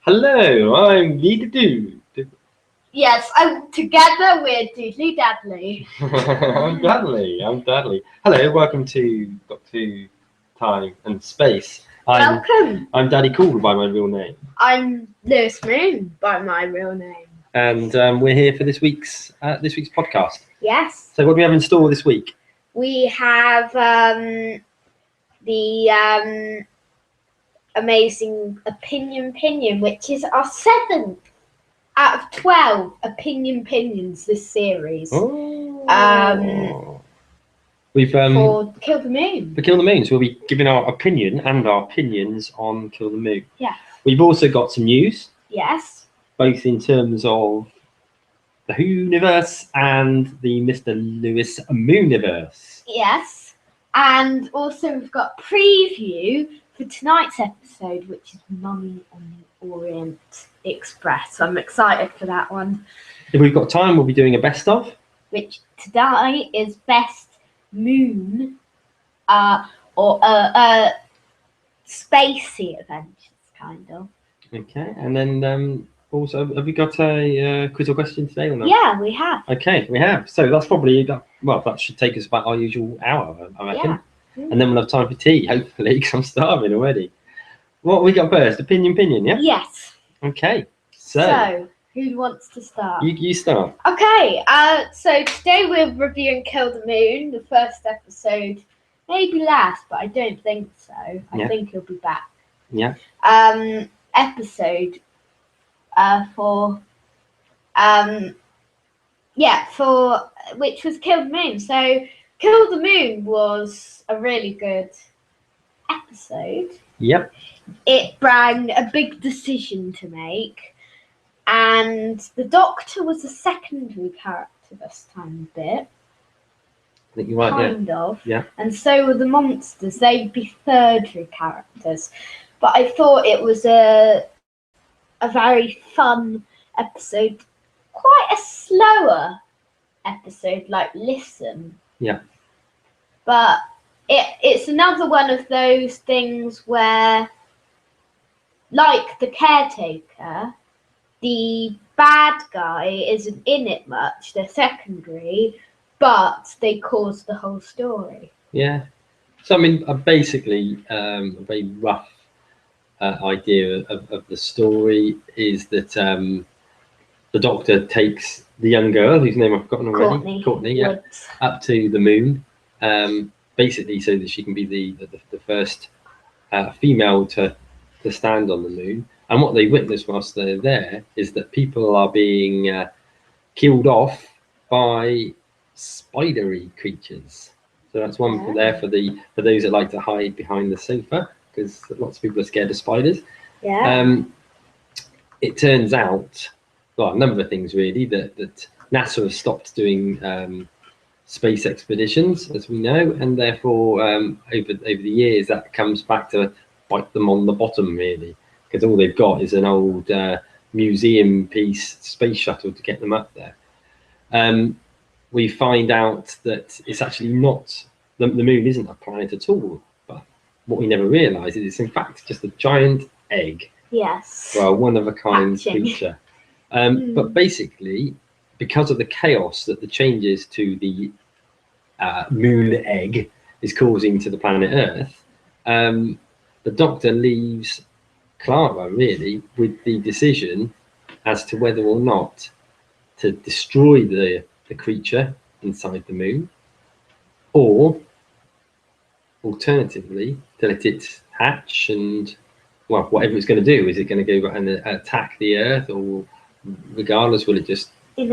Hello, I'm Leader Dude. Yes, together we're Doodly Dadly. I'm Dudley. Hello, welcome to Doctor Time and Space. Welcome. I'm Daddy Cool by my real name. I'm Lewis Moon by my real name. And we're here for this week's podcast. Yes. So what do we have in store this week? We have the amazing Opinion, which is our 7th out of 12 Opinions this series. We've for Kill the Moon. For Kill the Moon, so we'll be giving our opinion and our opinions on Kill the Moon. Yes. We've also got some news. Yes. Both in terms of the Who-niverse and the Mr. Lewis Mooniverse. Yes. And also we've got a preview for tonight's episode, which is Mummy on the Orient Express. So I'm excited for that one. If we've got time, we'll be doing a best of. Which today is Best Moon or spacey adventures, kind of. Okay, and then also, have we got a quiz or question today or not? Yeah, we have. Okay, we have. So that's probably, that should take us about our usual hour, I reckon. Yeah. And then we'll have time for tea, hopefully, because I'm starving already. What we got first? Opinion, yeah? Yes. Okay, so who wants to start? You start. Okay, so today we're reviewing Kill the Moon, the first episode. Maybe last, but I don't think so. I think he'll be back. Yeah. Episode for which was Kill the Moon. So Kill the Moon was a really good episode. Yep. It brought a big decision to make, and the Doctor was a secondary character this time a bit. I think you're right, kind of. Yeah. And so were the monsters. They'd be thirdary characters. But I thought it was a very fun episode. Quite a slower episode, like Listen. Yeah. But it's another one of those things where, like the Caretaker, the bad guy isn't in it much. They're secondary, but they cause the whole story. Yeah. So, I mean, basically, a very rough idea of the story is that the Doctor takes the young girl, whose name I've forgotten already, Courtney, yeah, up to the moon, basically so that she can be the first female to stand on the moon. And what they witness whilst they're there is that people are being killed off by spidery creatures. So that's one for those that like to hide behind the sofa, because lots of people are scared of spiders. Yeah. It turns out, well, a number of things really, that NASA has stopped doing space expeditions, as we know, and therefore over the years that comes back to bite them on the bottom really, because all they've got is an old museum piece space shuttle to get them up there. We find out that it's actually not, the moon isn't a planet at all, but what we never realise is it's in fact just a giant egg. Yes. Well, one of a kind creature. But basically, because of the chaos that the changes to the moon egg is causing to the planet Earth, the Doctor leaves Clara really with the decision as to whether or not to destroy the creature inside the moon, or alternatively to let it hatch and, well, whatever it's going to do. Is it going to go and attack the Earth, or regardless, will it just... A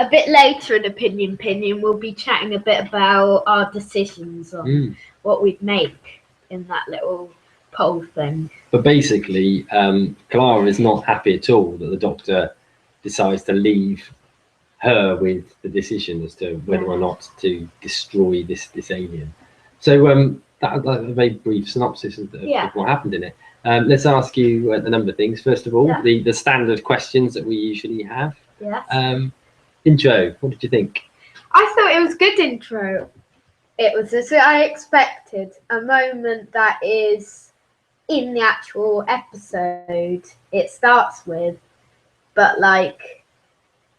bit later in Opinion, we'll be chatting a bit about our decisions on what we'd make in that little poll thing. But basically, Clara is not happy at all that the Doctor decides to leave her with the decision as to whether or not to destroy this alien. So that's a very brief synopsis of what happened in it. Let's ask you a number of things. First of all, the standard questions that we usually have. Yes. Intro, what did you think? I thought it was a good intro. It was as I expected. A moment that is in the actual episode it starts with, but like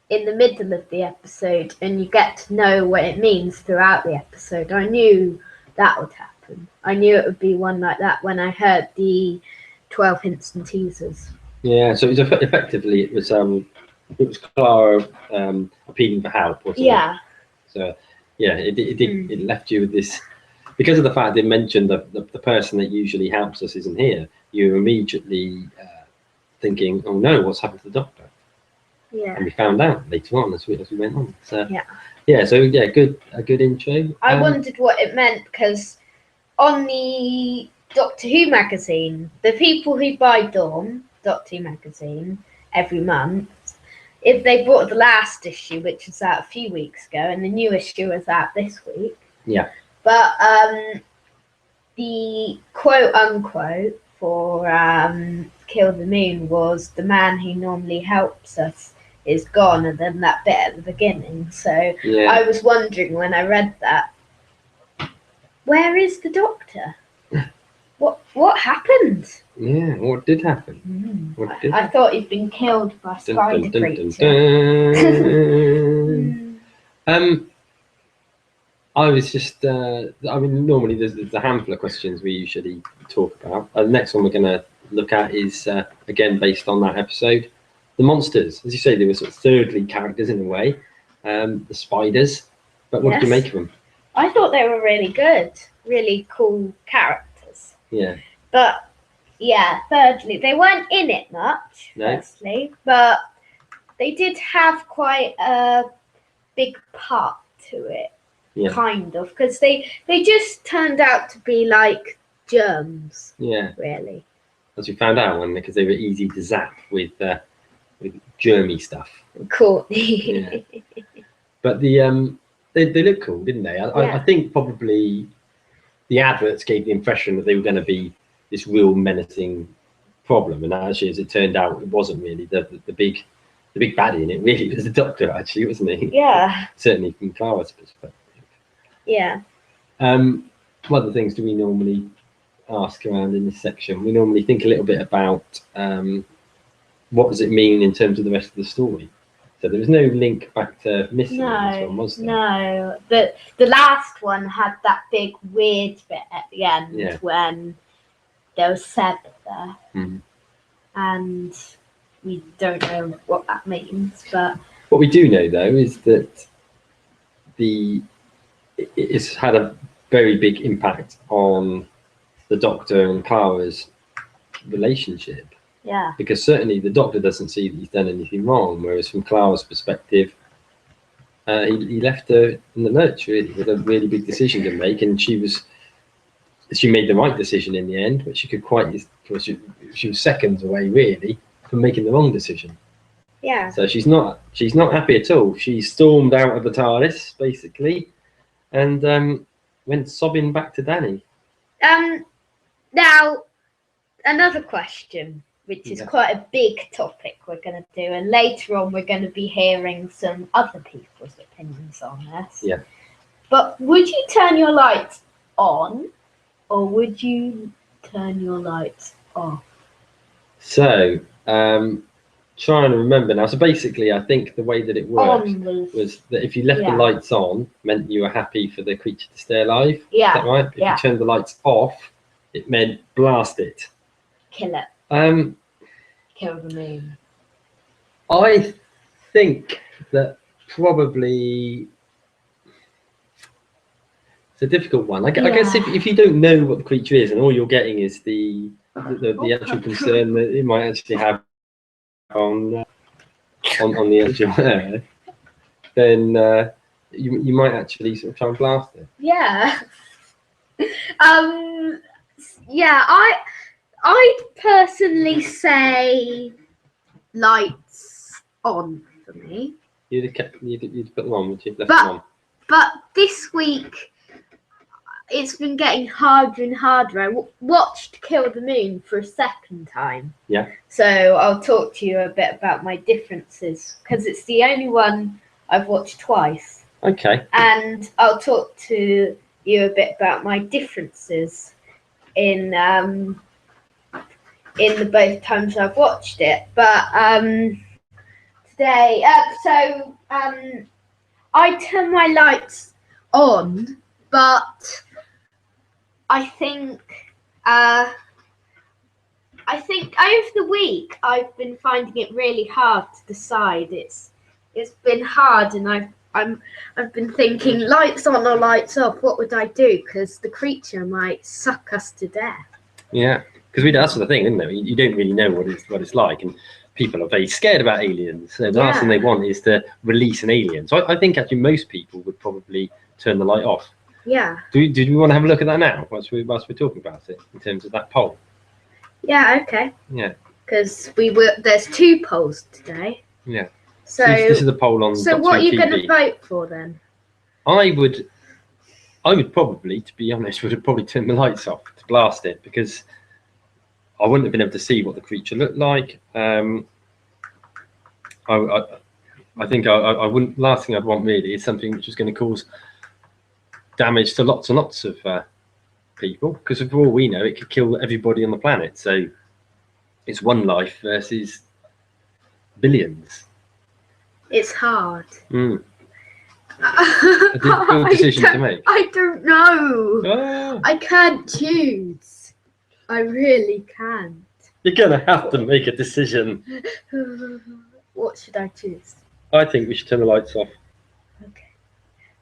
in the middle of the episode, and you get to know what it means throughout the episode. I knew that would happen. I knew it would be one like that when I heard the 12 hints and teasers. Yeah, so it was effectively it was Clara appealing for help, wasn't Yeah. it? So yeah, it left you with this, because of the fact they mentioned the person that usually helps us isn't here. You're immediately thinking, oh no, what's happened to the Doctor? Yeah. And we found out later on as we went on. So yeah, a good intro. I wondered what it meant, because on the Doctor Who magazine, the people who buy Doctor Who magazine every month, if they bought the last issue, which was out a few weeks ago, and the new issue was out this week. Yeah. But the quote unquote for Kill the Moon was the man who normally helps us is gone, and then that bit at the beginning. So I was wondering when I read that, where is the Doctor? What happened? Yeah, what did happen? I thought he'd been killed by spider creature. I was just, I mean, normally there's a handful of questions we usually talk about. The next one we're going to look at is, again, based on that episode, the monsters. As you say, they were sort of thirdly characters in a way, the spiders. But what did you make of them? I thought they were really good, really cool characters. Yeah. But, yeah, thirdly, they weren't in it much, firstly, but they did have quite a big part to it. Yeah. Kind of, because they just turned out to be like germs. Yeah. Really. As we found out, because they were easy to zap with germy stuff. Cool. Yeah. But they look cool, didn't they? I think probably the adverts gave the impression that they were going to be this real menacing problem, and actually, as it turned out, it wasn't really. The big baddie in it really was the Doctor, actually, wasn't he? Yeah. Certainly from Clara's perspective. Yeah. What other things do we normally ask around in this section? We normally think a little bit about what does it mean in terms of the rest of the story. So there was no link back to Missing in this one, was there? No. The last one had that big weird bit at the end when there was Seb there. And we don't know what that means, but what we do know though is that it's had a very big impact on the Doctor and Clara's relationship. Yeah. Because certainly the Doctor doesn't see that he's done anything wrong, whereas from Clara's perspective, he left her in the lurch really with a really big decision to make, and she made the right decision in the end, but she was seconds away really from making the wrong decision. Yeah. So she's not happy at all. She stormed out of the TARDIS basically, and went sobbing back to Danny. Now, another question, which is quite a big topic we're going to do, and later on we're going to be hearing some other people's opinions on this. Yeah. But would you turn your lights on, or would you turn your lights off? So, trying to remember now. So basically, I think the way that it worked was that if you left the lights on, meant you were happy for the creature to stay alive. Yeah. Is that right? If you turned the lights off, it meant blast it. Kill it. Kill the moon. I think that probably it's a difficult one. I guess if you don't know what the creature is and all you're getting is the actual concern that it might actually have on the actual air, then you might actually sort of try and blast it. Yeah. Yeah, I'd personally say lights on for me. You'd put them on, would you? Left them on. But this week, it's been getting harder and harder. I watched Kill the Moon for a second time. Yeah. So I'll talk to you a bit about my differences, because it's the only one I've watched twice. Okay. And I'll talk to you a bit about my differences in in the both times I've watched it. But today, I turn my lights on, but I think over the week I've been finding it really hard to decide. It's been hard, and I've been thinking, lights on or lights off. What would I do? Because the creature might suck us to death. Yeah, because that's the thing, isn't it? You don't really know what it's like, and people are very scared about aliens. So the last thing they want is to release an alien. So I think actually most people would probably turn the light off. Yeah. Do we want to have a look at that now whilst we're talking about it in terms of that poll? Yeah. Okay. Yeah. Because there's 2 polls today. Yeah. So this is a poll on. So what are you going to vote for then? I would probably, to be honest, would have probably turned the lights off to blast it, because I wouldn't have been able to see what the creature looked like. I think I wouldn't. Last thing I'd want really is something which is going to cause damage to lots and lots of people, because for all we know, it could kill everybody on the planet. So it's one life versus billions. It's hard. A difficult decision to make. I don't know. Oh. I can't choose. I really can't. You're gonna have to make a decision. What should I choose? I think we should turn the lights off.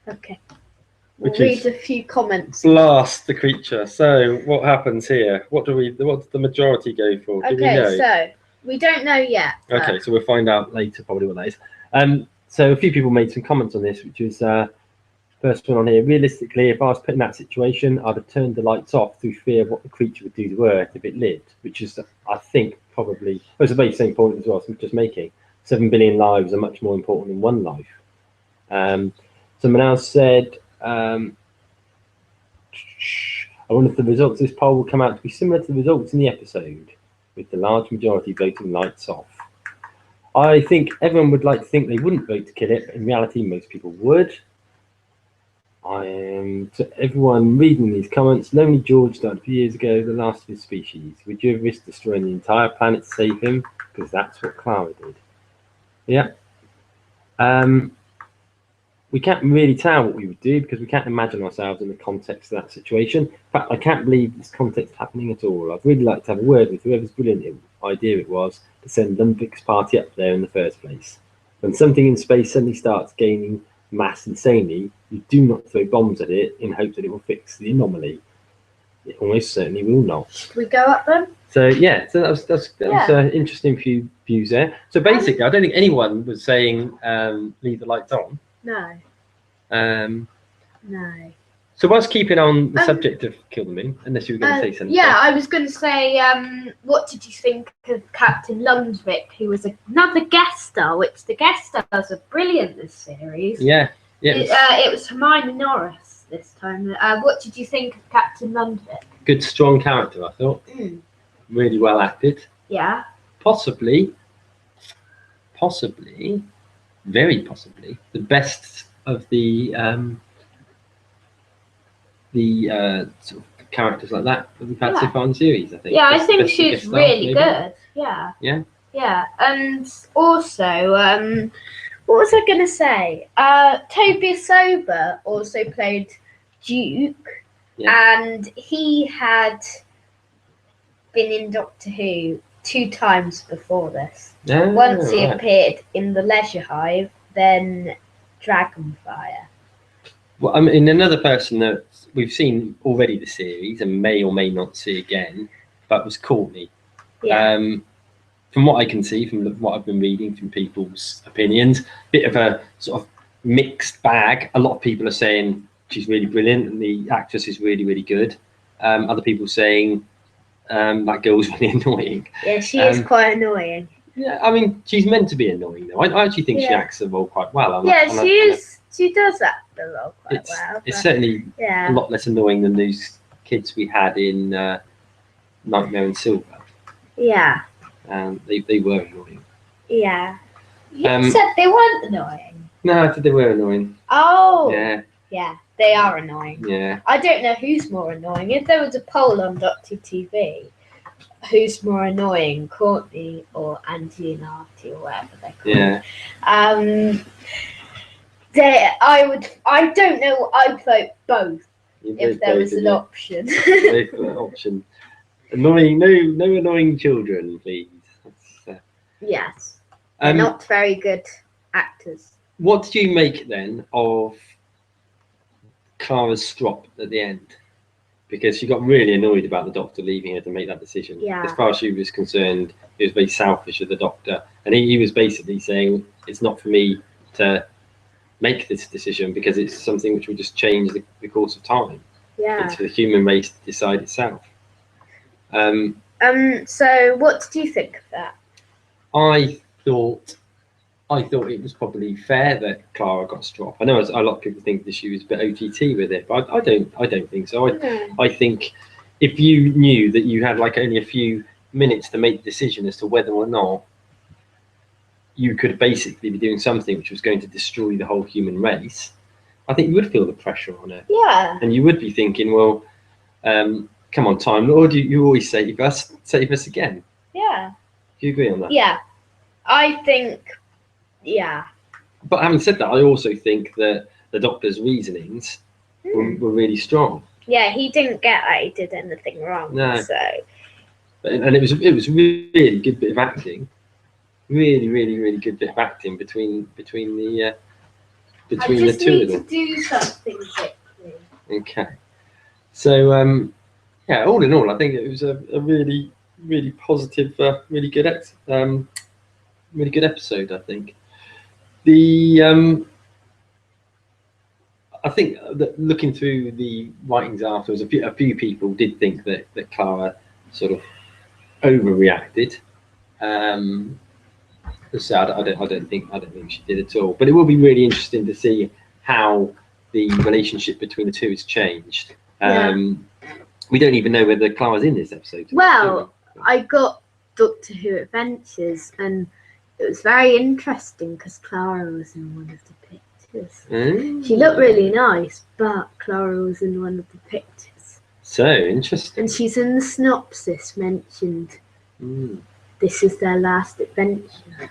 Okay. We'll Which read is a few comments. blast the creature. So what happens here? What does the majority go for? Do we know? So we don't know yet. Okay, so we'll find out later probably what that is. So a few people made some comments on this, which was first one on here. Realistically, if I was put in that situation, I'd have turned the lights off through fear of what the creature would do to Earth if it lived, which is, I think, probably, it's a very same point as well, so I'm just making. 7 billion lives are much more important than one life. Someone else said, I wonder if the results of this poll will come out to be similar to the results in the episode, with the large majority voting lights off. I think everyone would like to think they wouldn't vote to kill it, but in reality, most people would. To everyone reading these comments, Lonely George died a few years ago, the last of his species. Would you have risked destroying the entire planet to save him? Because that's what Clara did. Yeah. We can't really tell what we would do, because we can't imagine ourselves in the context of that situation. In fact, I can't believe this context happening at all. I'd really like to have a word with whoever's brilliant idea it was to send Olympics party up there in the first place. When something in space suddenly starts gaining mass insanely, you do not throw bombs at it in hope that it will fix the anomaly. It almost certainly will not. Should we go up then? So yeah, so that was interesting few views there. So basically, I don't think anyone was saying leave the lights on. No. No. So whilst keeping on the subject of Kill the Moon, unless you were going to say something. Yeah, I was going to say, what did you think of Captain Lundvik, who was another guest star, which the guest stars are brilliant this series. Yeah. It was Hermione Norris this time. What did you think of Captain Lundvik? Good, strong character, I thought. Really well acted. Yeah. Possibly, very possibly, the best of the sort of characters like that we've had so far in the series, I think. Yeah, I think she's really good. Yeah. Yeah. Yeah, and also, what was I going to say? Toby Sober also played Duke, and he had been in Doctor Who 2 times before this. Once he appeared in The Leisure Hive, then Dragonfire. Well, I mean, another person that we've seen already the series and may or may not see again, but was Courtney. Yeah. From what I can see, from what I've been reading, from people's opinions, bit of a sort of mixed bag. A lot of people are saying she's really brilliant and the actress is really, really good. Other people saying that girl's really annoying. Yeah, she is quite annoying. Yeah, I mean, she's meant to be annoying, though. I actually think she acts the role quite well. She does act the role quite well. It's certainly a lot less annoying than those kids we had in Nightmare in Silver. Yeah. They were annoying. Yeah. You said they weren't annoying. No, I said they were annoying. Oh. Yeah. Yeah, they are annoying. Yeah. I don't know who's more annoying. If there was a poll on Doctor TV, who's more annoying, Courtney or Angelina, or whatever they're called. Yeah. I don't know. I'd vote both if there was an option. Option. Annoying. No annoying children, please. Yes. They're not very good actors. What did you make then of Clara's strop at the end? Because she got really annoyed about the doctor leaving her to make that decision. Yeah. As far as she was concerned, it was very selfish of the doctor. And he was basically saying, it's not for me to make this decision because it's something which will just change the course of time. Yeah. It's for the human race to decide itself. So what did you think of that? I thought it was probably fair that Clara got strop. I know a lot of people think that she was a bit OTT with it, but I don't think so. I think if you knew that you had like only a few minutes to make the decision as to whether or not you could basically be doing something which was going to destroy the whole human race, I think you would feel the pressure on it. Yeah. And you would be thinking, well, come on, Time Lord, you always save us again. Yeah. Do you agree on that? Yeah. I think, yeah. But having said that, I also think that the doctor's reasonings were really strong. Yeah, he didn't get that he did anything wrong. No. So. And it was really good bit of acting. Really, really, really good bit of acting between the two of them. I just need to do something quickly. Okay. So yeah, all in all, I think it was a really, really positive, really good episode. I think I think that looking through the writings afterwards, a few people did think that Clara sort of overreacted. So I don't think she did at all. But it will be really interesting to see how the relationship between the two has changed. We don't even know whether Clara's in this episode. Well, I got Doctor Who Adventures, and it was very interesting because Clara was in one of the pictures. She looked really nice, but Clara was in one of the pictures. So interesting. And she's in the synopsis mentioned. This is their last adventure.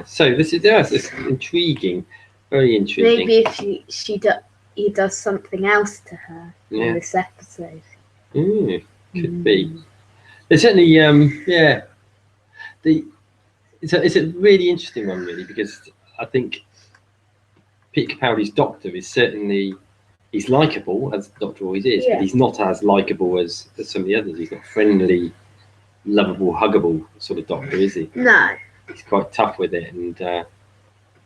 So this is it's intriguing, very intriguing. Maybe if he does something else to her in this episode. Could be. It's certainly it's a really interesting one, really, because I think Peter Capaldi's Doctor is certainly, he's likable, as the Doctor always is, but he's not as likable as some of the others. He's not friendly, lovable, huggable sort of Doctor, is he? No. He's quite tough with it, and to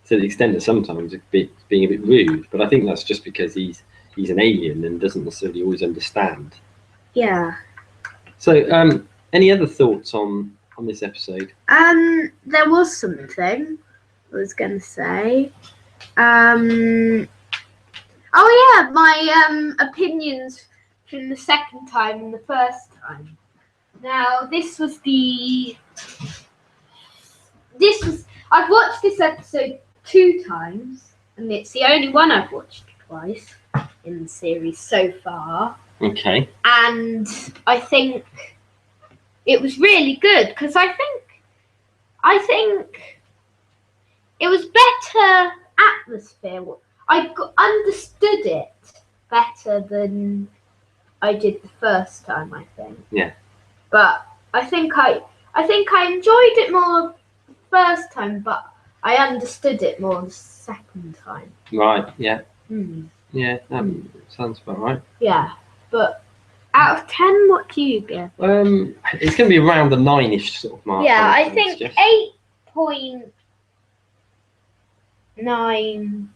the extent that sometimes being a bit rude. But I think that's just because he's an alien and doesn't necessarily always understand. Yeah. So, any other thoughts on this episode? There was something I was going to say. Oh yeah, my opinions from the second time and the first time. Now, I've watched this episode 2 times, and it's the only one I've watched twice in the series so far. Okay. And I think it was really good because I think it was better atmosphere. I understood it better than I did the first time, I think. Yeah. But I think I enjoyed it more the first time, but I understood it more the second time. Right. Yeah. Yeah, that sounds about right. Yeah, but out of 10, what do you give? It's going to be around the 9-ish sort of mark. Yeah, I think 8.9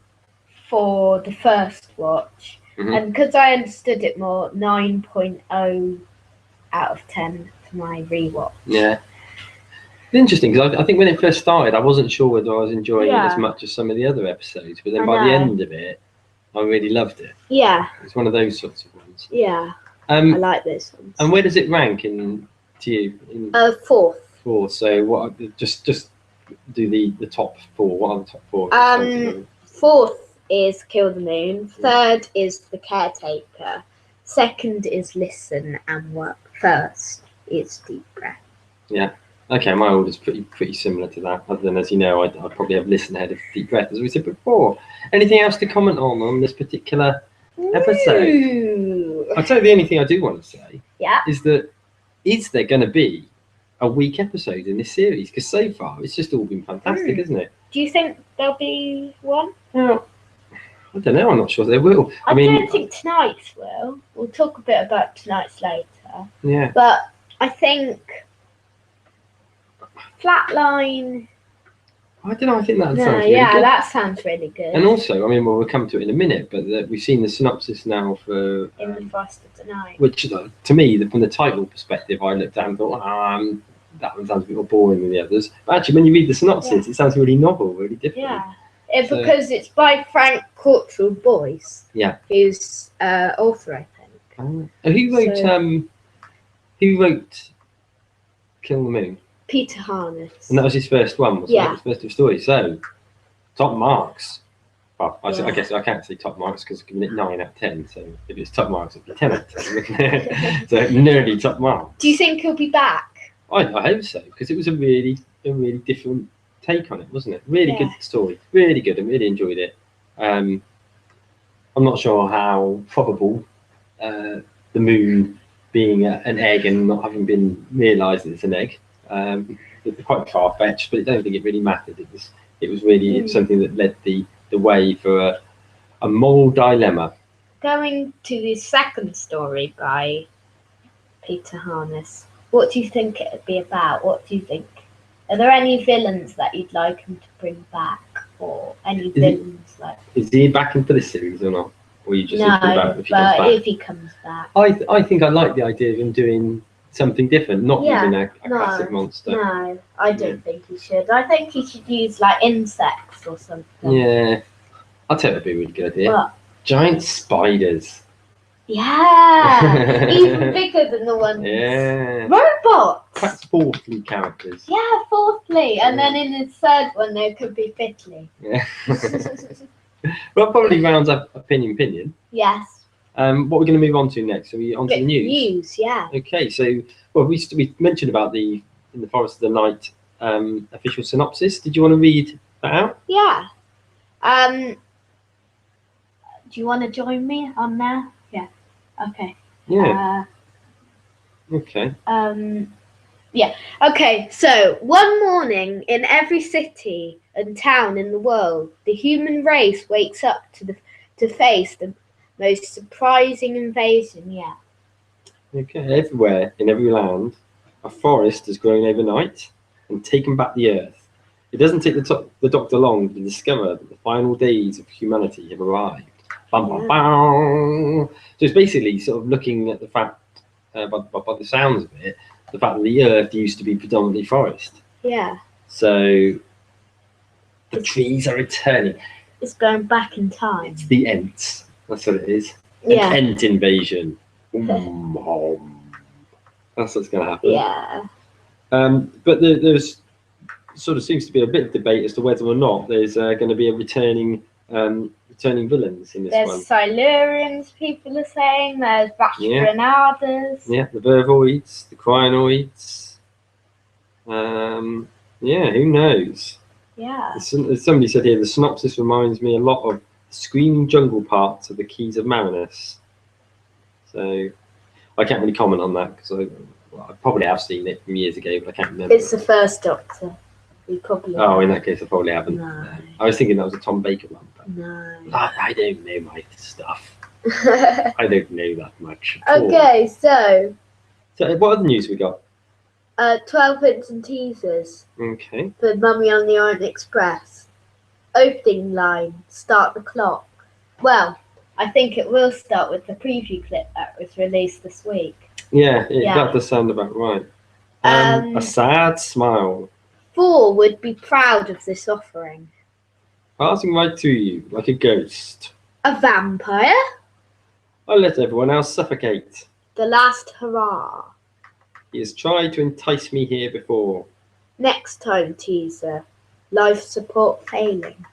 for the first watch, and because I understood it more, 9.0 out of 10 for my rewatch. Yeah. Interesting, because I think when it first started, I wasn't sure whether I was enjoying it as much as some of the other episodes, but then by the end of it, I really loved it. Yeah. It's one of those sorts of ones. Yeah. I like those ones. And where does it rank to you? Fourth. Fourth. So what? Just do the top 4. What are the top 4? Fourth is Kill the Moon. Third is The Caretaker. Second is Listen and Work First. is deep breath. Yeah. Okay, my order's pretty similar to that. Other than, as you know, I'd probably have listen ahead of deep breath, as we said before. Anything else to comment on this particular episode? Ooh. I'll tell you the only thing I do want to say. Yeah. Is there going to be a week episode in this series? Because so far it's just all been fantastic, isn't it? Do you think there'll be one? Well, I don't know. I'm not sure there will. I don't think tonight's will. We'll talk a bit about tonight's later. Yeah. But I think Flatline. I don't know. I think that sounds really yeah, good. that sounds really good. And also, I mean, well, we'll come to it in a minute, but we've seen the synopsis now for In the Forest of the Night. which, to me, from the title perspective, I looked at and thought, that one sounds a bit more boring than the others. But actually, when you read the synopsis, it sounds really novel, really different. Yeah. Because it's by Frank Cottrell Boyce. Yeah. Who's author, I think. Who wrote Kill the Moon? Peter Harness. And that was his first one, wasn't it? His first of stories. So, top marks. Well, I guess I can't say top marks because I've given it 9 out of 10. So if it's top marks, it'd be 10 out of 10. So nearly top marks. Do you think he'll be back? I hope so, because it was a really different take on it, wasn't it? Really good story. Really good. I really enjoyed it. I'm not sure how probable the moon being an egg and not having been realised that it's an egg. It's quite far-fetched, but I don't think it really mattered. It was really something that led the way for a moral dilemma. Going to the second story by Peter Harness, what do you think it would be about? What do you think? Are there any villains that you'd like him to bring back, or any villains like? Is he back in for this series or not? Or you just thinking about if he comes back? I think I like the idea of him doing something different, not using a classic monster. No, I don't think he should. I think he should use like insects or something. Yeah, I'll tell you, that'd be a really good idea. What? Giant spiders. Yeah, even bigger than the ones. Yeah. Robots. Perhaps fourthly characters. Yeah, fourthly, and then in the third one there could be fifthly. Yeah. Well, probably rounds up opinion. Yes. What we're going to move on to next? Are we on to the news? News, yeah. Okay, so we mentioned about the In the Forest of the Night official synopsis. Did you want to read that out? Yeah. Do you want to join me on there? Yeah. Okay. Yeah. Okay. Yeah. Okay. So one morning in every city and town in the world, the human race wakes up to face the most surprising invasion yet. Okay. Everywhere in every land, a forest has grown overnight and taken back the earth. It doesn't take the Doctor long to discover that the final days of humanity have arrived. Bum, bum, bum. So it's basically sort of looking at the fact, by the sounds of it, the fact that the earth used to be predominantly forest. Yeah. So the trees are returning. It's going back in time. It's the Ents. That's what it is. Yeah. An Ent invasion. That's what's going to happen. Yeah. But there's sort of seems to be a bit of debate as to whether or not there's going to be a returning villains in this one. There's Silurians, people are saying. There's Vashtranadas. Yeah, the Vervoids, the Cryonoids. Yeah, who knows? Yeah. As somebody said here, the synopsis reminds me a lot of Screaming Jungle parts of the Keys of Marinus. So I can't really comment on that because I probably have seen it from years ago, but I can't remember. It's the first Doctor. We probably. In that case, I probably haven't. No. I was thinking that was a Tom Baker one. But No. I don't know my stuff. I don't know that much. Okay, so what other news we got? 12 hints and teasers Okay. for Mummy on the Orient Express. Opening line, start the clock. Well, I think it will start with the preview clip that was released this week. Yeah, that does sound about right. A sad smile. 4 would be proud of this offering. Passing right to you, like a ghost. A vampire? I let everyone else suffocate. The last hurrah. He has tried to entice me here before. Next time teaser. Life support failing.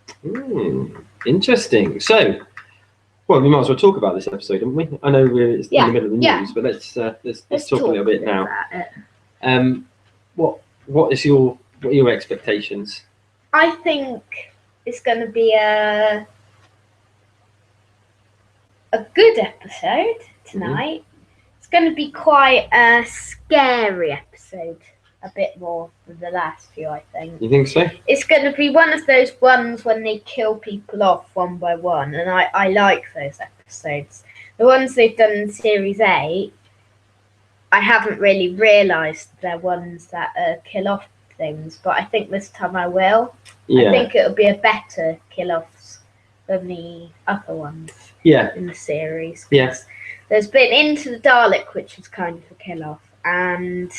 Interesting. So, Well, we might as well talk about this episode, don't we? I know it's in Yeah, the middle of the yeah. news, but let's talk a little bit now. About it. What are your expectations? I think it's going to be a good episode tonight. Mm-hmm. It's going to be quite a scary episode, a bit more than the last few, I think. You think so? It's going to be one of those ones when they kill people off one by one, and I like those episodes. The ones they've done in Series 8, I haven't really realised they're ones that kill off things, but I think this time I will. Yeah. I think it'll be a better kill-offs than the other ones in the series. Yes. There's been Into the Dalek, which is kind of a kill-off, and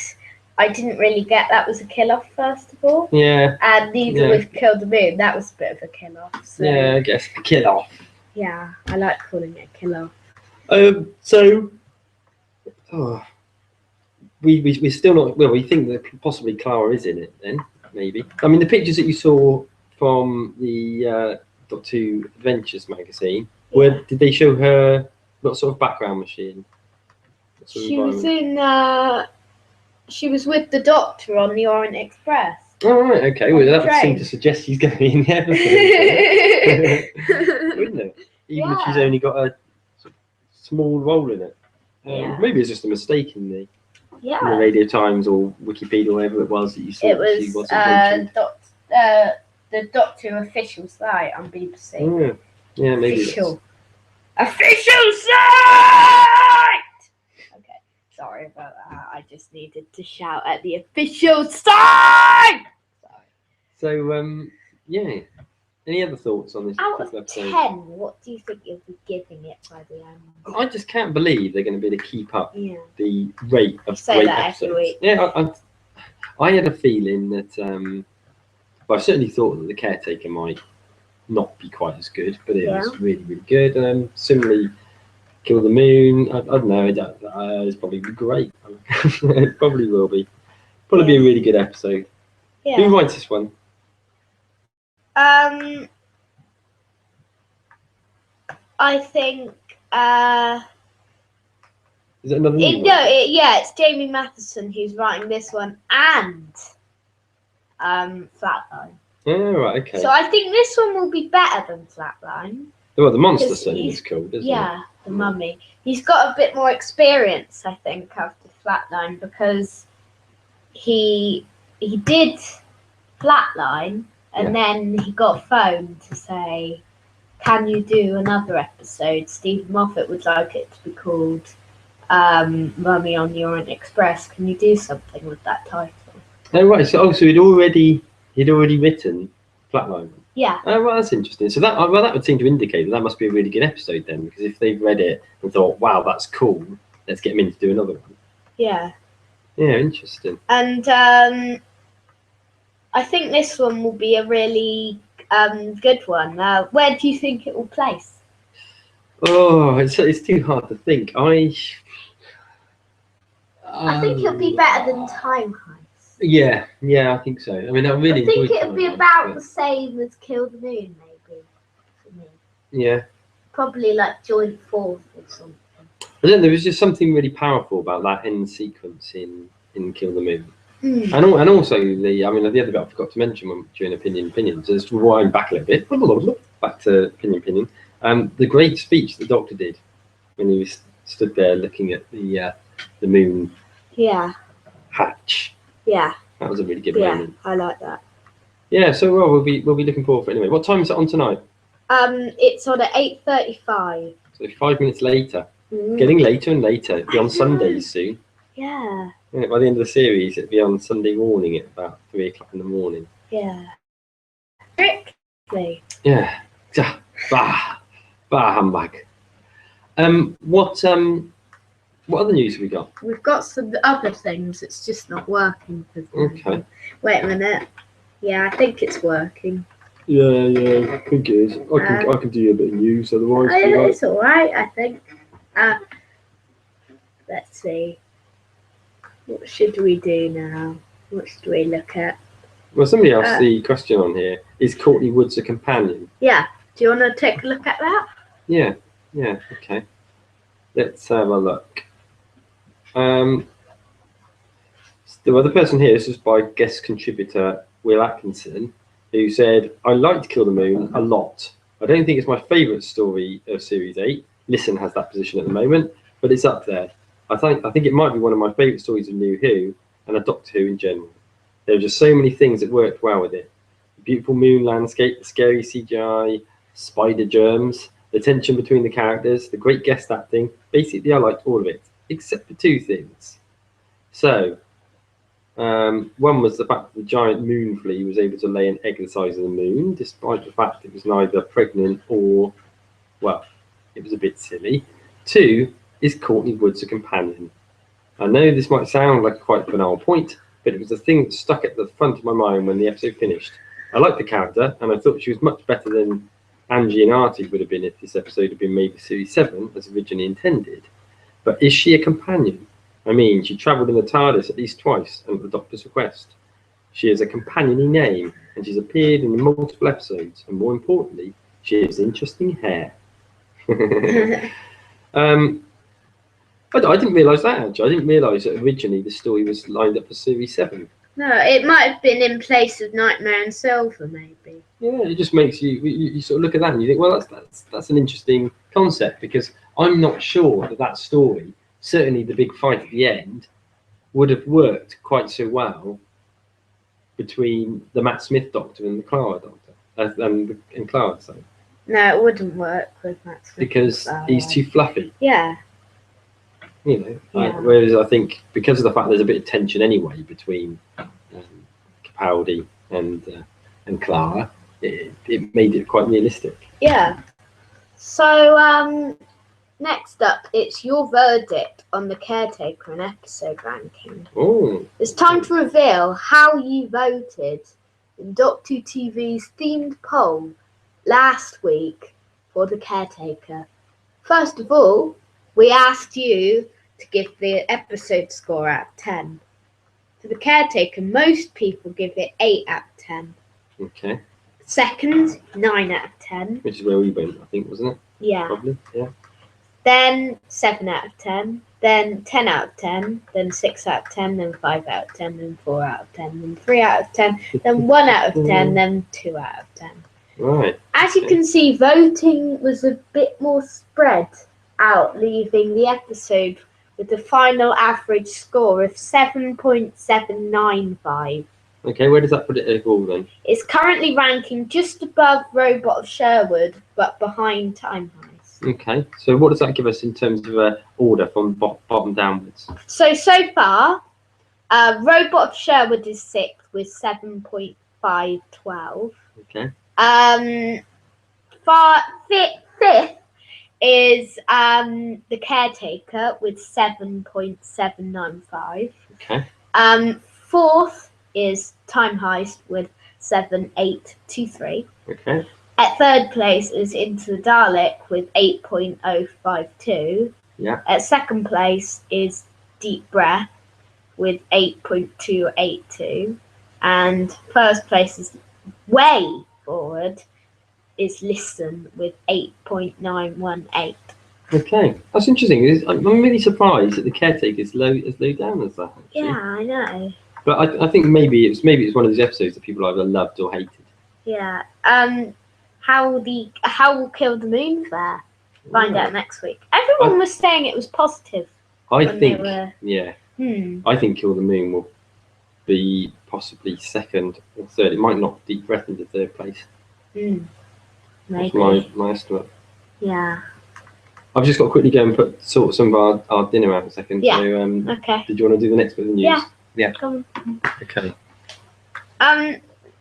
I didn't really get that was a kill-off, first of all. Yeah. And neither with Kill the Moon, that was a bit of a kill-off. So, yeah, I guess a kill-off. Yeah, I like calling it a kill-off. We're still not. Well, we think that possibly Clara is in it. Then maybe. I mean, the pictures that you saw from the Doctor Who Adventures magazine. Where did they show her? What sort of background was she in? She was in. She was with the Doctor on the Orient Express. Oh, right, okay. Well, that would seem to suggest she's going to be in the episode, wouldn't it? Even if she's only got a small role in it. Maybe it's just a mistake in the Radio Times or Wikipedia or whatever it was that you saw. It was she wasn't the Doctor official site on BBC. Oh, yeah, maybe. Official site! Okay, sorry about that. I just needed to shout at the official site! So, yeah. Any other thoughts on this? Out of 10, what do you think you'll be giving it by the end? I just can't believe they're going to be able to keep up the rate of great episodes. Yeah, I had a feeling that. Well, I certainly thought that The Caretaker might not be quite as good, but it was really, really good. Similarly, Kill the Moon. I don't know. It's probably great. It probably will be. Probably be a really good episode. Yeah. Who writes this one? I think. Is it another new one? It's Jamie Matheson who's writing this one and Flatline. Oh, right, okay. So I think this one will be better than Flatline. Well, the Monster Son is cool, isn't it? Yeah, the Mummy. He's got a bit more experience, I think, after Flatline because he did Flatline. And then he got phoned to say, can you do another episode? Stephen Moffat would like it to be called Mummy on the Orient Express. Can you do something with that title? Oh, right. So he'd already written Flatline. Yeah. Oh, well, that's interesting. So that would seem to indicate that must be a really good episode then, because if they've read it and thought, wow, that's cool, let's get him in to do another one. Yeah. Yeah, interesting. And I think this one will be a really good one. Where do you think it will place? Oh, it's too hard to think. I think it'll be better than Time Heist. Yeah, I think so. I mean, I think it'll be about the same as Kill the Moon, maybe, for me. Yeah. Probably like Joint Force or something. I don't know, there was just something really powerful about that end sequence in Kill the Moon. And also the other bit I forgot to mention during opinions is to rewind back a little bit, back to opinion. The great speech the Doctor did when he was stood there looking at the moon hatch. Yeah, that was a really good moment. Yeah, I like that. Yeah, so we'll be looking forward for it anyway. What time is it on tonight? It's on at 8:35. So 5 minutes later. Getting later and later. It'll be on Sundays soon. Yeah. By the end of the series, it'll be on Sunday morning at about 3 o'clock in the morning. Yeah. Strictly. Yeah. Bah, humbug. What other news have we got? We've got some other things. It's just not working. Okay. Wait a minute. Yeah, I think it's working. Yeah, I think it is. I can do a bit of news otherwise. It's all right, I think. Let's see. What should we do now? What should we look at? Well, somebody asked the question on here: is Courtney Woods a companion? Yeah. Do you want to take a look at that? Yeah. Yeah. Okay. Let's have a look. The other person here, this is by guest contributor Will Atkinson, who said, "I liked Kill the Moon a lot. I don't think it's my favourite story of Series 8. Listen has that position at the moment, but it's up there. I think it might be one of my favourite stories of New Who and of Doctor Who in general. There were just so many things that worked well with it. The beautiful moon landscape, the scary CGI, spider germs, the tension between the characters, the great guest acting. Basically, I liked all of it, except for two things. So, one was the fact that the giant moon flea was able to lay an egg the size of the moon, despite the fact it was neither pregnant or, well, it was a bit silly. Two, is Courtney Woods a companion? I know this might sound like a quite banal point, but it was the thing that stuck at the front of my mind when the episode finished. I liked the character, and I thought she was much better than Angie and Artie would have been if this episode had been made for Series 7, as originally intended. But is she a companion? I mean, she travelled in the TARDIS at least twice, and at the Doctor's request. She has a companion name, and she's appeared in multiple episodes, and more importantly, she has interesting hair." I didn't realise that, actually. I didn't realise that originally the story was lined up for Series 7. No, it might have been in place of Nightmare and Silver, maybe. Yeah, it just makes you sort of look at that and you think, well, that's an interesting concept, because I'm not sure that story, certainly the big fight at the end, would have worked quite so well between the Matt Smith Doctor and the Clara Doctor, and Clara, sorry. No, it wouldn't work with Matt Smith. Because he's too fluffy. Yeah. You know, whereas I think because of the fact there's a bit of tension anyway between Capaldi and Clara, it made it quite realistic. Yeah. So next up, it's your verdict on the Caretaker and episode ranking. Oh. It's time to reveal how you voted in Doctor Who TV's themed poll last week for the Caretaker. First of all, we asked you to give the episode score out of 10. For the Caretaker, most people give it 8 out of 10. Okay. Second, 9 out of 10. Which is where we went, I think, wasn't it? Yeah. Probably, yeah. Then 7 out of 10. Then 10 out of 10. Then 6 out of 10. Then 5 out of 10. Then 4 out of 10. Then 3 out of 10. Then 1 out of 10. Then 2 out of 10. Right. As you can see, voting was a bit more spread out, leaving the episode with the final average score of 7.795. Okay, where does that put it overall then? It's currently ranking just above Robot of Sherwood, but behind Time Heist. Okay, so what does that give us in terms of order from bottom downwards? So far, Robot of Sherwood is 6th with 7.512. Okay. Fifth is the Caretaker with 7.795. Okay. Fourth is Time Heist with 7.823. Okay. At third place is Into the Dalek with 8.052. Yeah. At second place is Deep Breath with 8.282. And first place is way forward is Listen with 8.918. Okay, that's interesting. I'm really surprised that the Caretaker is low down as that. Actually. Yeah, I know. But I think maybe it's one of those episodes that people either loved or hated. Yeah. How will Kill the Moon fare? Find out next week. Everyone was saying it was positive. I think Kill the Moon will be possibly second or third. It might knock Deep Breath into third place. Maybe. That's my estimate. Yeah. I've just got to quickly go and sort some of our dinner out in a second. Yeah. So, okay. Did you want to do the next bit of the news? Yeah. Come on. Okay.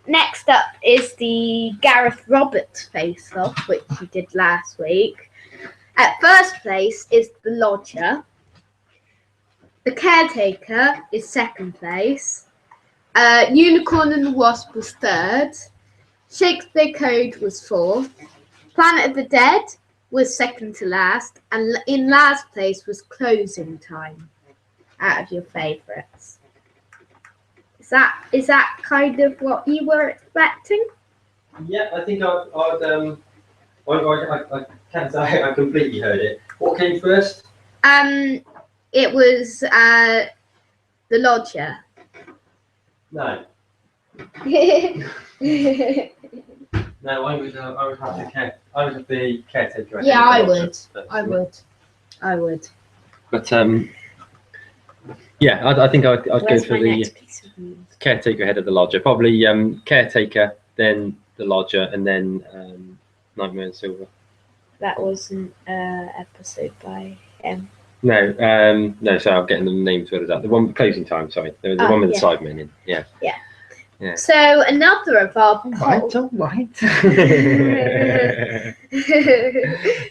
Next up is the Gareth Roberts face-off, which we did last week. At first place is the Lodger. The Caretaker is second place. Unicorn and the Wasp was third. Shakespeare Code was fourth. Planet of the Dead was second to last. And in last place was Closing Time, out of your favourites. Is that kind of what you were expecting? Yeah, I think I'd I can't say I completely heard it. What came first? It was the lodger. No. No, I would have the I would have the caretaker. Yeah, I would. Personally. I would. But yeah, I think I'd go Where's for my the next piece of news? caretaker ahead of the lodger. Probably caretaker, then the lodger, and then Nightmare and Silver. That wasn't episode by him. No, no. Sorry, I'm getting the names sorted out. The one with closing time. Sorry, the one with the Sidemen in. Yeah. Yeah. Yeah. So another of our Right, all right. So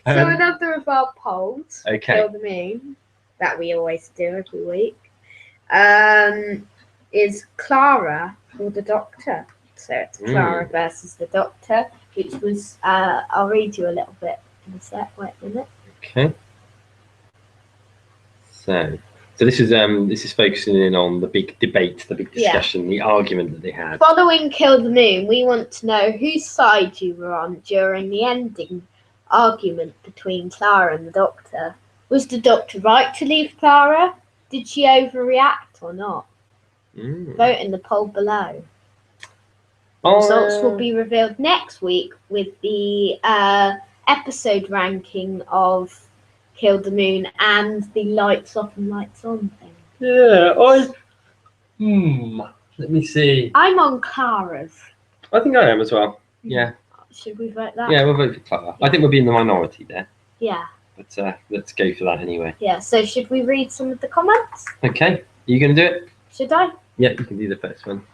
another of our polls, Okay. Kill the Moon, that we always do every week, is Clara or the Doctor. So it's Clara versus the Doctor, which was I'll read you a little bit in a sec. Wait a minute. Okay. So this is focusing in on the big debate, the big discussion, the argument that they had. Following Kill the Moon, we want to know whose side you were on during the ending argument between Clara and the Doctor. Was the Doctor right to leave Clara? Did she overreact or not? Vote in the poll below. The results will be revealed next week with the episode ranking of Kill the Moon and the lights off and lights on thing. Yeah, let me see. I'm on Clara's. I think I am as well. Yeah. Should we vote that? Yeah, we'll vote for Clara. I think we'll be in the minority there. Yeah. But let's go for that anyway. Yeah, so should we read some of the comments? Okay. Are you going to do it? Should I? Yeah, you can do the first one.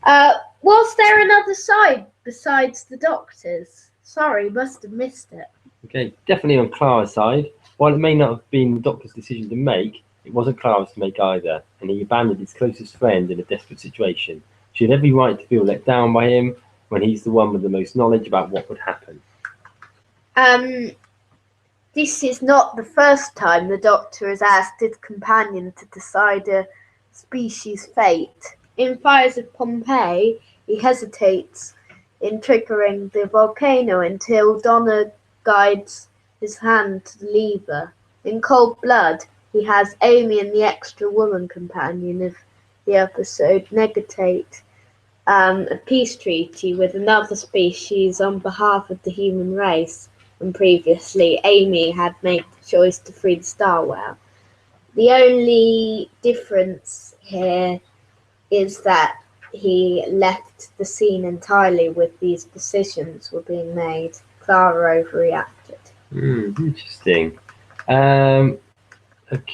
Was there another side besides the Doctor's? Sorry, must have missed it. Okay, definitely on Clara's side. While it may not have been the Doctor's decision to make, it wasn't Clara's to make either, and he abandoned his closest friend in a desperate situation. She had every right to feel let down by him when he's the one with the most knowledge about what would happen. This is not the first time the Doctor has asked his companion to decide a species' fate. In Fires of Pompeii, he hesitates in triggering the volcano until Donna guides his hand to the lever. In Cold Blood, he has Amy and the extra woman companion of the episode negotiate a peace treaty with another species on behalf of the human race, and previously Amy had made the choice to free the Star Whale. The only difference here is that he left the scene entirely with these decisions were being made. Clara overreacted. Interesting. Okay.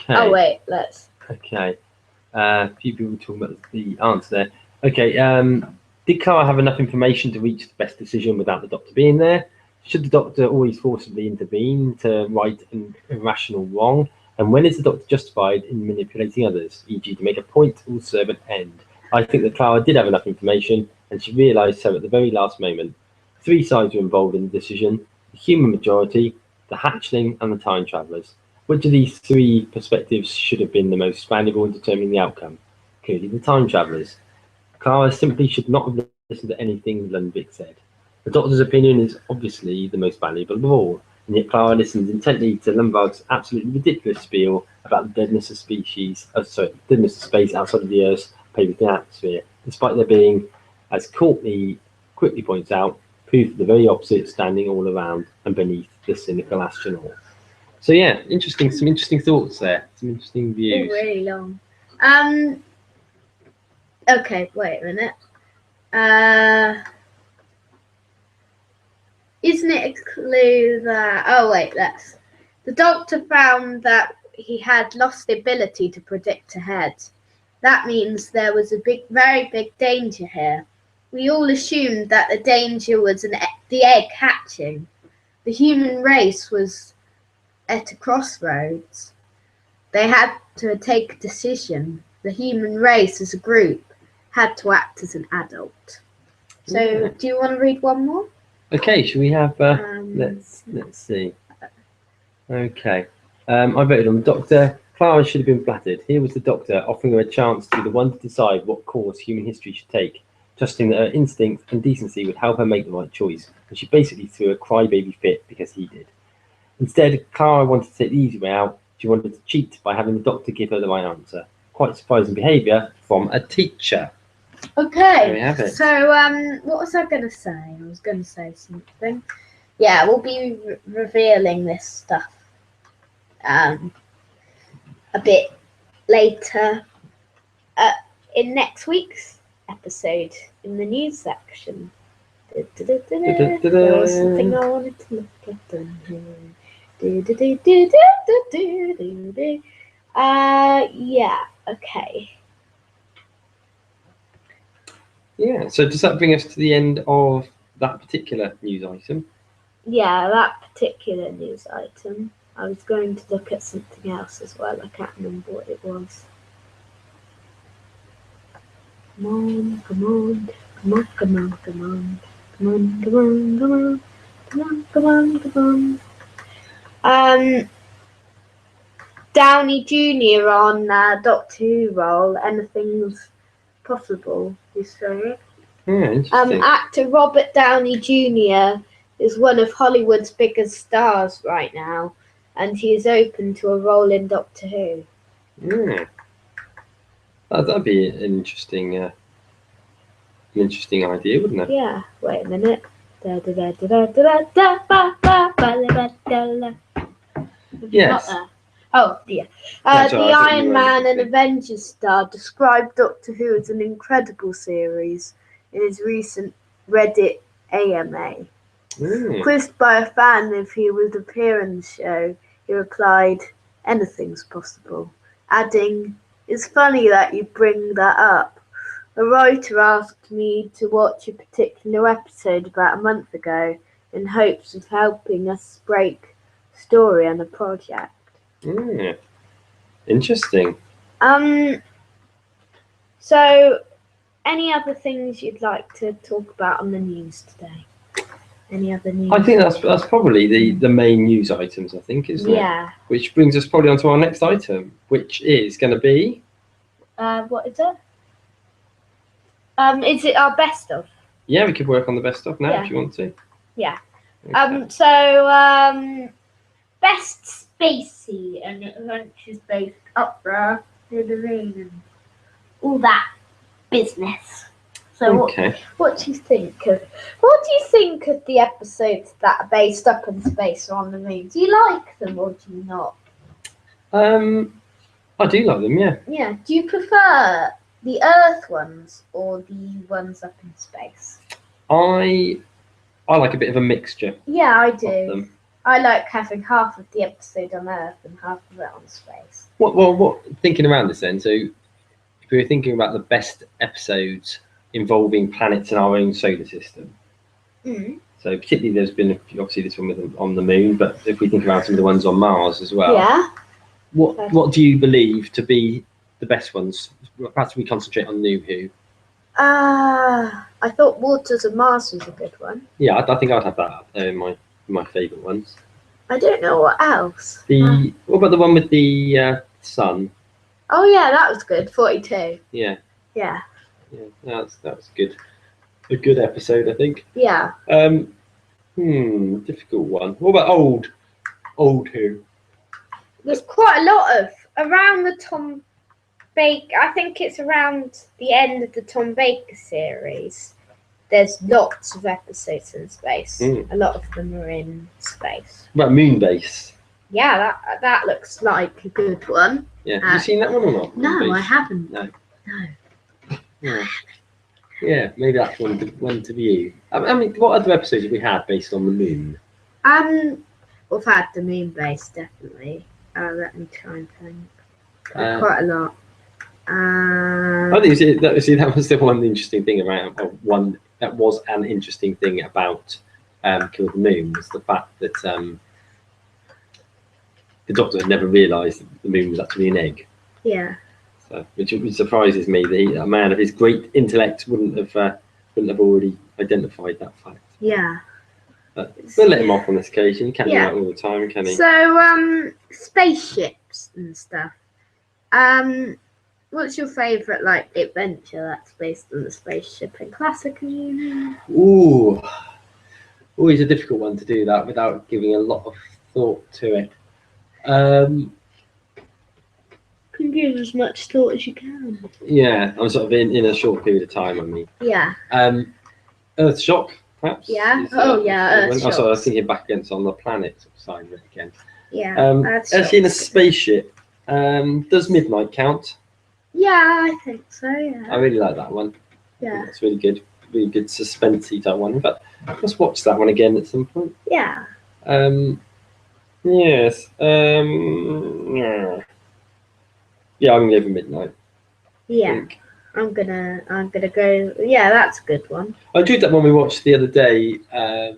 Oh wait, let's. Okay. A few people talking about the answer there. Okay. Did Clara have enough information to reach the best decision without the Doctor being there? Should the Doctor always forcibly intervene to right an irrational wrong? And when is the Doctor justified in manipulating others, e.g. to make a point or serve an end? I think that Clara did have enough information, and she realised so at the very last moment. 3 sides were involved in the decision: the human majority, the hatchling, and the time travellers. Which of these 3 perspectives should have been the most valuable in determining the outcome? Clearly the time travellers. Clara simply should not have listened to anything Lundvik said. The Doctor's opinion is obviously the most valuable of all, and yet Clara listens intently to Lundvik's absolutely ridiculous spiel about the deadness of deadness of space outside of the Earth's paved atmosphere, despite there being, as Courtney quickly points out, proof of the very opposite standing all around and beneath the cynical astronaut. So yeah, some interesting thoughts there, some interesting views. Oh, really long. Okay, wait a minute. Isn't it a clue that... Oh, wait, let's... The Doctor found that he had lost the ability to predict ahead. That means there was a very big danger here. We all assumed that the danger was the egg hatching. The human race was at a crossroads. They had to take a decision. The human race as a group had to act as an adult. So, do you want to read one more? Okay, should we have? Let's see. Okay, I voted on the Doctor. Clara should have been flattered. Here was the Doctor offering her a chance to be the one to decide what course human history should take. trusting that her instinct and decency would help her make the right choice, and she basically threw a crybaby fit because he did. Instead, Clara wanted to take the easy way out. She wanted to cheat by having the doctor give her the right answer. Quite surprising behaviour from a teacher. Okay. There we have it. So, what was I going to say? I was going to say something. Yeah, we'll be revealing this stuff a bit later in next week's episode in the news section. There was something I wanted to look at on here. Yeah, okay. Yeah, so does that bring us to the end of that particular news item? Yeah, that particular news item. I was going to look at something else as well. I can't remember what it was. Come on, come on, come on, come on, come on, come on, come on, come on, come on, come on, come on. Downey Jr. on Doctor Who role. Anything's possible, he's saying. Yeah, interesting. Actor Robert Downey Jr. is one of Hollywood's biggest stars right now, and he is open to a role in Doctor Who. Yeah. That'd be an interesting idea, wouldn't it? Yeah, wait a minute. Yes. Oh dear. That's all The right, Iron you Man were and Avengers star described Doctor Who as an incredible series in his recent Reddit AMA. Quizzed by a fan if he would appear in the show, he replied, "Anything's possible," adding, "It's funny that you bring that up. A writer asked me to watch a particular episode about a month ago in hopes of helping us break story on a project." Interesting. So, any other things you'd like to talk about on the news today? Any other news? I think that's probably the main news items, I think, isn't it? Yeah. Which brings us probably onto our next item, which is going to be... What is it? Is it our best of? Yeah, we could work on the best of now Yeah. if you want to. Yeah. Okay. Best spacey and adventures-based opera, the moon, and all that business. So Okay. what do you think of the episodes that are based up in space or on the moon? Do you like them or do you not? I do like them, yeah. Yeah. Do you prefer the Earth ones or the ones up in space? I like a bit of a mixture Yeah, I of do. them. I like having half of the episode on Earth and half of it on space. What thinking around this then, so if we were thinking about the best episodes involving planets in our own solar system, so particularly there's been obviously this one with them on the moon, but if we think about some of the ones on Mars as well, Yeah. what do you believe to be the best ones? Perhaps we concentrate on New Who. I thought Waters of Mars was a good one. Yeah, I think I'd have that up there in my favourite ones. I don't know what else. What about the one with the sun? Oh yeah, that was good. 42. Yeah. Yeah. Yeah, that was good. A good episode, I think. Yeah. Difficult one. What about old Who? There's quite a lot of around the Tom Baker. I think it's around the end of the Tom Baker series. There's lots of episodes in space. A lot of them are in space. What about Moonbase? Yeah, that looks like a good one. Yeah, have you seen that one or not? No, Moonbase? I haven't. No. No. Yeah, maybe that's one to view. I mean, what other episodes have we had based on the moon? We've had the moon base definitely. Let me try and think. Quite a lot. I think that was the one interesting thing about one. That was an interesting thing about Kill the Moon was the fact that the Doctor had never realised that the moon was actually an egg. Yeah. So, which surprises me that a man of his great intellect wouldn't have already identified that fact. Yeah. But we'll let him off on this occasion. He can't do that all the time, can he? So spaceships and stuff. What's your favourite like adventure that's based on the spaceship in classic? Ooh, always a difficult one to do that without giving a lot of thought to it. Can give as much thought as you can. Yeah, I'm sort of in a short period of time. I mean, Yeah. Earth Shock, perhaps. Yeah. Is, Earth oh, Shock. sorry, I was thinking back against On the Planet side of it again. Yeah. Actually, in a spaceship. Does Midnight count? Yeah, I think so. Yeah. I really like that one. Yeah. That's really good suspensey type one. But let's watch that one again at some point. Yeah. Yes. Yeah, I'm gonna go for Midnight. Yeah. I'm gonna go. Yeah, that's a good one. I enjoyed that one we watched the other day.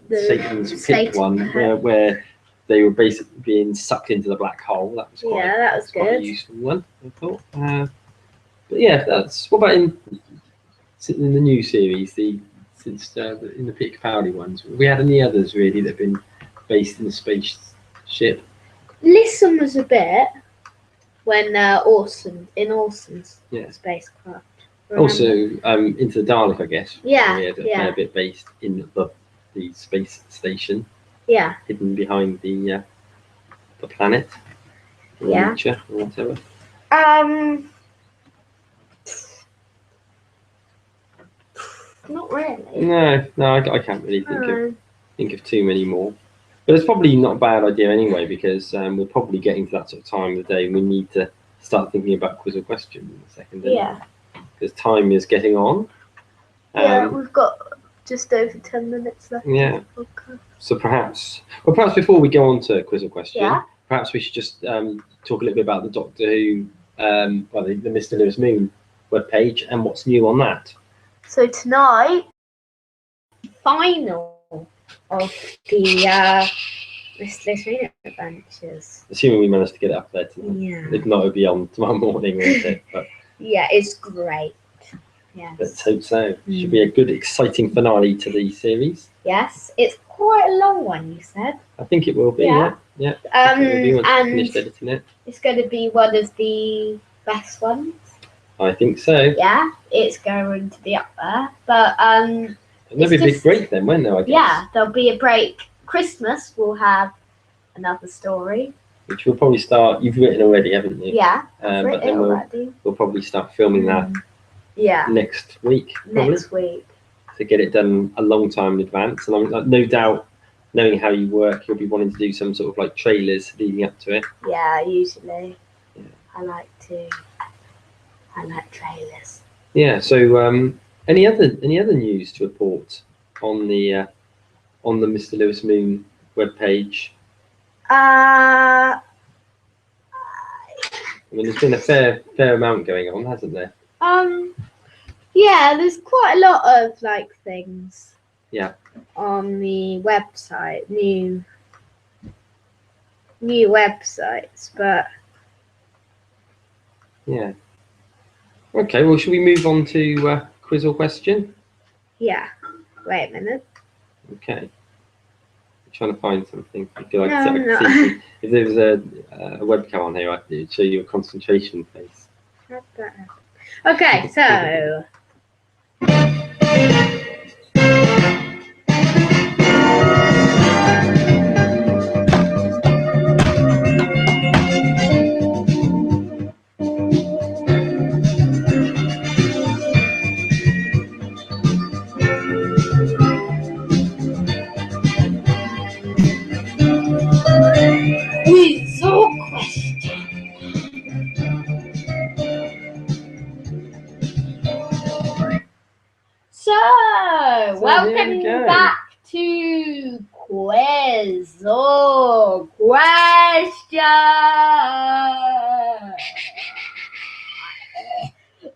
Satan's Pit one, where they were basically being sucked into the black hole. That was quite a useful one, I thought. But yeah, that's what about in the new series, in the Peter Capaldi ones. Have we had any others really that have been based in the spaceship? Listen was a bit when Orson's spacecraft. Remember? Also, Into the Dalek, I guess. Yeah, we had a fair bit based in the space station. Yeah. Hidden behind the planet. Or nature, or whatever. Not really. No, I can't really think of too many more. But it's probably not a bad idea anyway, because we're probably getting to that sort of time of the day. We need to start thinking about quiz or question in a second. Yeah. Because time is getting on. Yeah, we've got just over 10 minutes left. Yeah. So perhaps before we go on to quiz or question, perhaps we should just talk a little bit about the Doctor Who, the Mr. Lewis Moon webpage and what's new on that. So tonight, final of the Mr. Lewis Moon adventures. Assuming we manage to get it up there tonight. Yeah. If not, it'll be on tomorrow morning, won't it? But yeah, it's great. Yes. Let's hope so. Should be a good, exciting finale to the series. Yes, it's quite a long one, you said. I think it will be. Yeah. And finished editing it. It's going to be one of the best ones. I think so. Yeah, it's going to be up there. But there'll be a big break then, won't there? I guess. Yeah, there'll be a break. Christmas we'll have another story. Which we'll probably start. You've written already, haven't you? Yeah, I've written it already. We'll probably start filming that. Yeah. Next week. Probably, next week. To get it done a long time in advance, and I'm no doubt, knowing how you work, you'll be wanting to do some sort of like trailers leading up to it. Yeah, usually. Yeah. I like trailers. Yeah. So, any other news to report on the Mr. Lewis Moon webpage? I mean, there's been a fair amount going on, hasn't there? Yeah, there's quite a lot of like things. Yeah. On the website, new websites, but yeah. Okay, well, should we move on to quiz or question? Yeah. Wait a minute. Okay. I'm trying to find something. I feel like if there was a webcam on here, I'd show you a concentration face. Okay, so. Welcome back to Quiz or Question.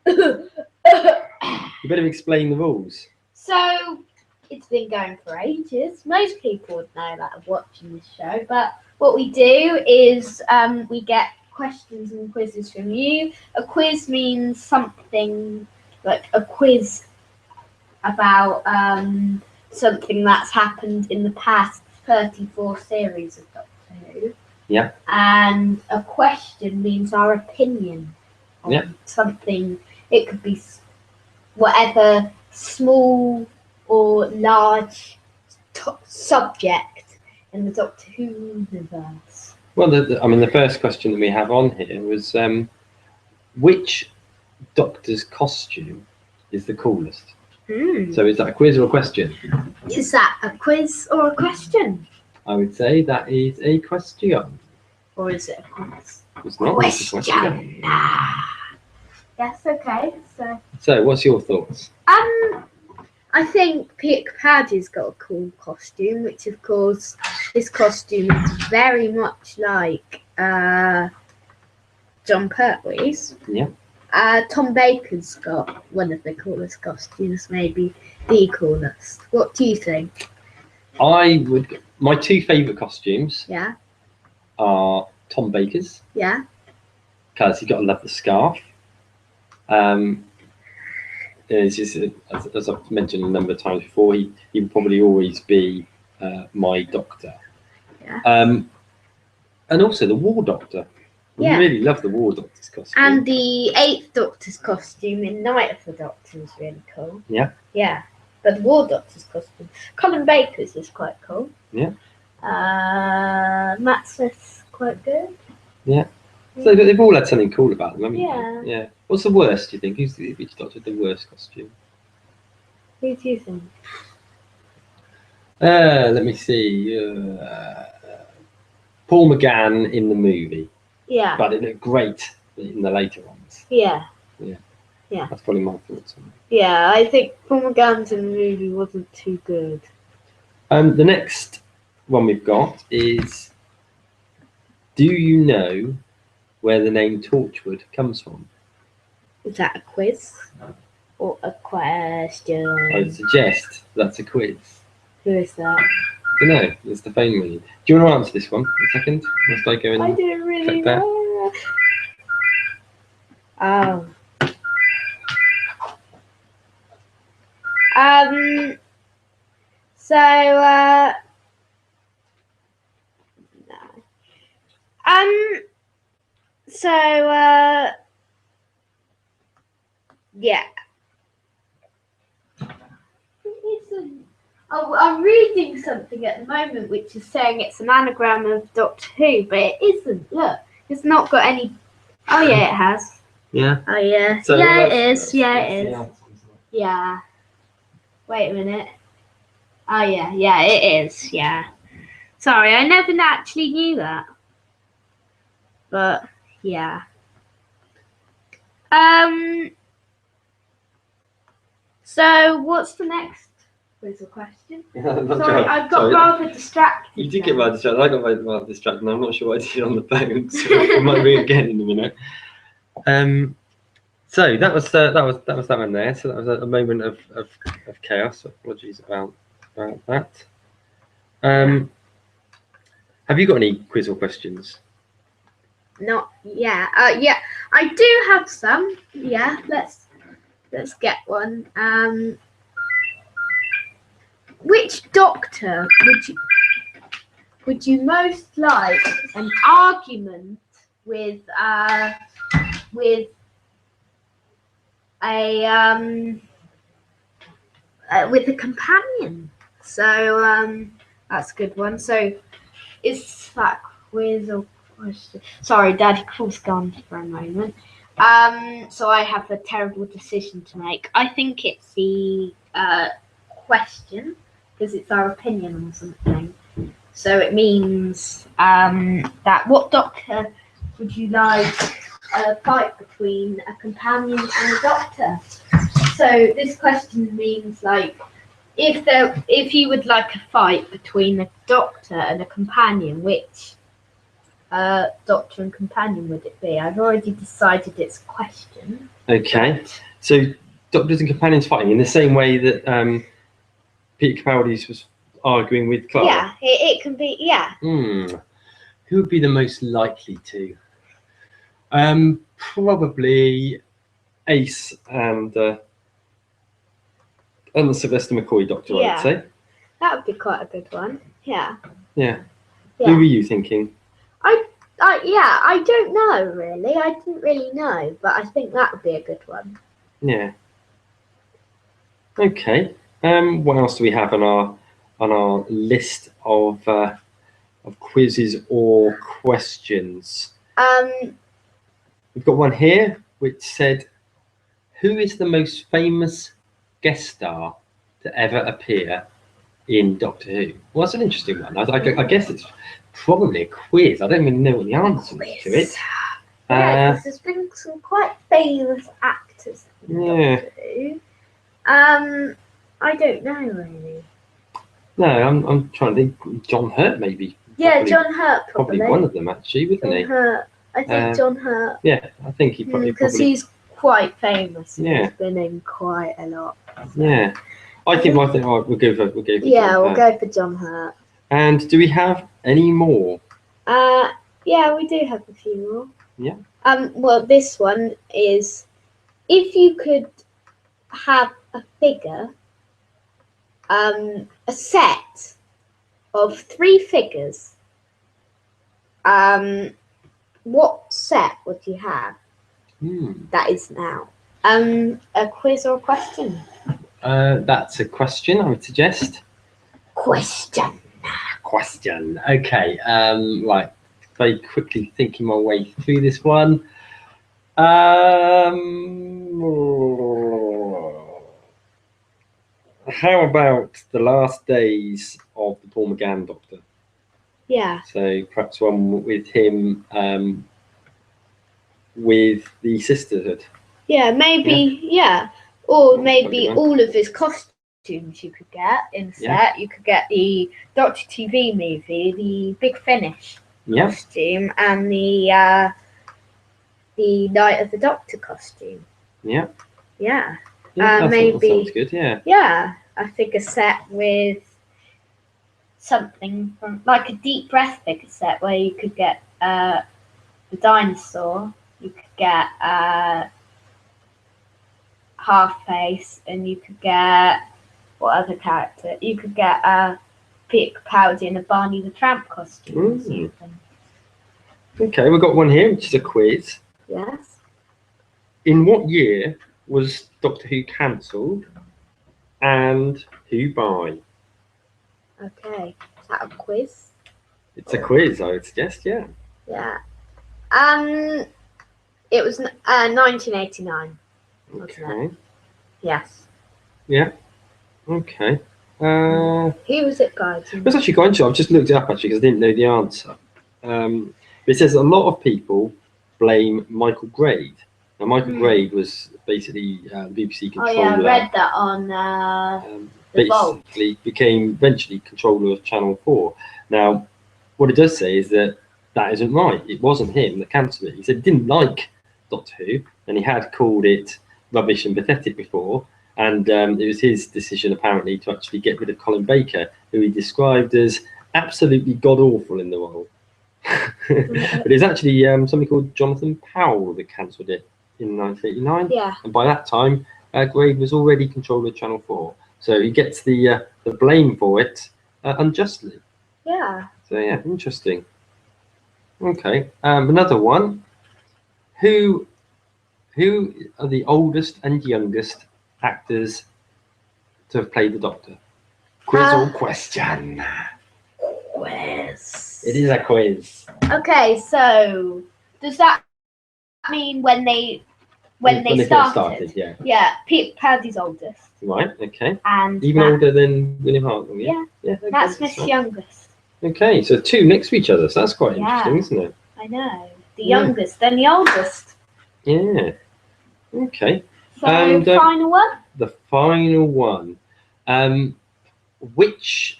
You better explain the rules. So, it's been going for ages. Most people would know that of watching this show, but what we do is we get questions and quizzes from you. A quiz means something like a quiz about something that's happened in the past 34 series of Doctor Who. Yeah. And a question means our opinion on Yeah. something. It could be whatever small or large subject in the Doctor Who universe. Well, the first question that we have on here was which Doctor's costume is the coolest? So is that a quiz or a question? Is that a quiz or a question? I would say that is a question. Or is it a quiz? It's not. It's a question. Yes, okay. So, what's your thoughts? I think Peter Capaldi's got a cool costume, which of course his costume is very much like John Pertwee's. Yeah. Tom Baker's got one of the coolest costumes, maybe the coolest. What do you think? My two favourite costumes Yeah. are Tom Baker's. Yeah. Because you've got to love the scarf. It's just, as I've mentioned a number of times before, he will probably always be my Doctor. Yeah. And also the War Doctor. I really love the War Doctor's costume. And the 8th Doctor's costume in Night of the Doctor is really cool. Yeah. Yeah. But the War Doctor's costume, Colin Baker's is quite cool. Yeah. Matt Smith's quite good. Yeah. So they've all had something cool about them, haven't Yeah. they? Yeah. What's the worst, do you think? Which Doctor had the worst costume? Who do you think? Let me see. Paul McGann in the movie. Yeah. But it looked great in the later ones. Yeah. That's probably my thoughts on it. Yeah, I think Paul McGann's in the movie wasn't too good. The next one we've got is, do you know where the name Torchwood comes from? Is that a quiz? Or a question? I would suggest that's a quiz. Who is that? I don't know. It's the phone ringing. Do you want to answer this one a second? Must I go in? I didn't really click that? know. Oh. So, no. Yeah. Oh, I'm reading something at the moment which is saying it's an anagram of Doctor Who, but it isn't. Look, it's not got any. Oh yeah, it has. Yeah. Oh yeah. So yeah, it is. Yeah, it is. Yeah. Yeah. Wait a minute. Oh yeah, yeah, it is. Yeah. Sorry, I never actually knew that. But yeah. So what's the next quiz or question? Sorry, I got rather distracted. You did get rather distracted. I got rather distracted. I'm not sure what I did on the phone. So I might ring again in a minute. So that was that one there. So that was a moment of chaos. Apologies about that. Have you got any quiz or questions? Not yeah. Yeah, I do have some. Yeah, let's get one. Which Doctor would you most like an argument with a companion? So that's a good one. So is that quiz or question? Sorry, Daddy Cool's gone for a moment. So I have a terrible decision to make. I think it's the question, because it's our opinion on something. So it means that what Doctor would you like a fight between a companion and a Doctor? So this question means like if you would like a fight between a Doctor and a companion, which Doctor and companion would it be? I've already decided it's a question. Okay, so Doctors and companions fighting in the same way that Peter Capaldi's was arguing with Clara. Yeah, it can be. Yeah. Who would be the most likely to? Probably Ace and the Sylvester McCoy Doctor. Yeah. I would say. That would be quite a good one. Yeah. Yeah. Yeah. Who were you thinking? I don't know really. I didn't really know, but I think that would be a good one. Yeah. Okay. What else do we have on our list of quizzes or questions? We've got one here which said, "Who is the most famous guest star to ever appear in Doctor Who?" Well, that's an interesting one. I guess it's probably a quiz. I don't even know what the answer is to it. Yeah, because there's been some quite famous actors in Doctor Who. I don't know really. No, I'm trying to think. John Hurt maybe. Yeah, John Hurt probably. Probably one of them actually, wouldn't John he? Hurt. I think John Hurt. Yeah, I think he probably. Because he's quite famous. Yeah. He's been in quite a lot. So. Yeah. I think we'll go for yeah, John we'll Hurt. go for John Hurt. And do we have any more? Yeah, we do have a few more. Yeah. Well, this one is, if you could have a figure, a set of 3 figures, what set would you have? That is now a quiz or a question. That's a question, I would suggest. Question. Okay. Right. Very quickly thinking my way through this one. How about the last days of the Paul McGann Doctor? Yeah. So perhaps one with him, with the Sisterhood. Yeah, maybe. Yeah. Or maybe one. all of his costumes you could get in set. Yeah. You could get the Doctor TV movie, the Big Finish costume, and the Night of the Doctor costume. Yeah. Yeah. That sounds good. Yeah. Yeah, a figure set with something from like a deep breath figure set where you could get the dinosaur, you could get Half Face, and you could get what other character? You could get Peter Capaldi in a Barney the Tramp costume. Okay, we've got one here, which is a quiz. Yes. In what year was Doctor Who cancelled, and who by? Okay, is that a quiz? It's a quiz, I would suggest. Yeah. Yeah. It was 1989. Okay. Yes. Yeah. Okay. Who was it by? It's actually quite interesting. I've just looked it up actually because I didn't know the answer. It says a lot of people blame Michael Grade. Now, Michael Grade was basically the BBC controller. Oh yeah, I read that on basically became eventually controller of Channel 4. Now, what it does say is that isn't right. It wasn't him that cancelled it. He said he didn't like Doctor Who, and he had called it rubbish and pathetic before. And it was his decision, apparently, to actually get rid of Colin Baker, who he described as absolutely god-awful in the role. But it's actually somebody called Jonathan Powell that cancelled it in 1989. Yeah. And by that time, Grade was already controller of Channel 4. So he gets the blame for it unjustly. Yeah. So, yeah, interesting. Okay, another one. Who are the oldest and youngest actors to have played the Doctor? Quiz or question? Quiz. It is a quiz. Okay, so does that mean when they started? Yeah. Yeah, Peter Capaldi's oldest. Right. Okay. And even older than William Hartnell. Yeah. Okay, that's Miss youngest. Okay, so 2 next to each other. So that's quite interesting, isn't it? I know. The youngest, then the oldest. Yeah. Okay. So final one. The final one. Which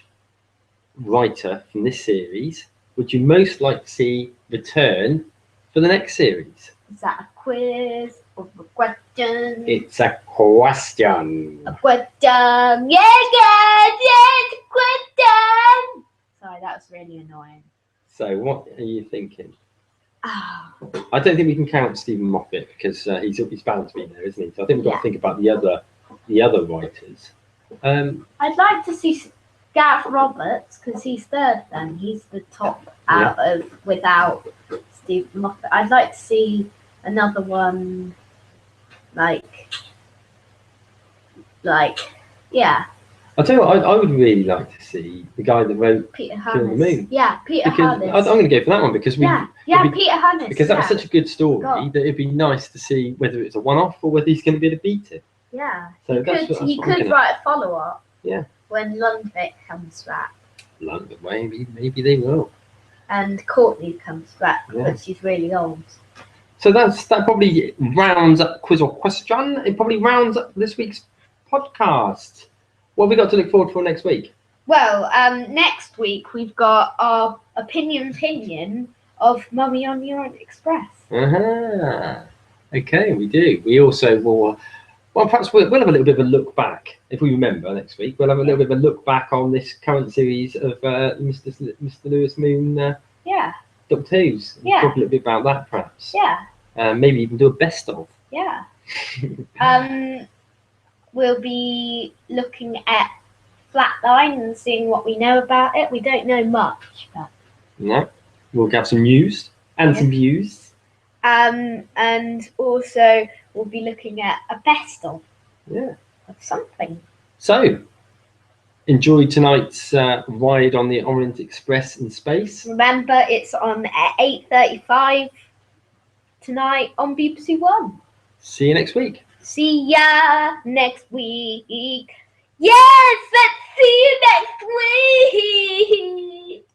writer from this series would you most like to see return for the next series? Is that a quiz or a question? It's a question. A question. Yeah, it's a question. Sorry, that was really annoying. So what are you thinking? Oh. I don't think we can count Stephen Moffat because he's bound to be there, isn't he? So I think we've got to think about the other writers. I'd like to see Gareth Roberts because he's third. Then he's the top out of without do Moffat. I'd like to see another one, like, yeah. I'll tell you what, I would really like to see the guy that wrote Peter Kill the Hannes. Moon. Yeah, Peter Because Hannes. I'm going to go for that one because Peter Hannes. because that was such a good story God. that it'd be nice to see whether it's a one-off or whether he's going to be able to beat it. Yeah. So He could write a follow-up. Yeah. When Lundvik comes back. London, maybe they will. And Courtney comes back, Yeah. but she's really old. So that probably rounds up quiz or question. It probably rounds up this week's podcast. What have we got to look forward for next week? Well, next week we've got our opinion of Mummy on the Orient Express. Okay, we do. We also will. Well, perhaps we'll have a little bit of a look back. If we remember next week, we'll have a little bit of a look back on this current series of Mr. Lewis Moon. Doctor Who's. Yeah. Talk a little bit about that, perhaps. Yeah. Maybe even do a best of. Yeah. We'll be looking at Flatline and seeing what we know about it. We don't know much, but No. We'll have some news and some views. And also we'll be looking at a best of. Yeah. Of something. So, enjoy tonight's ride on the Orient Express in space. Remember, it's on at 8:35 tonight on BBC One. See you next week. See ya next week. Yes, let's see you next week.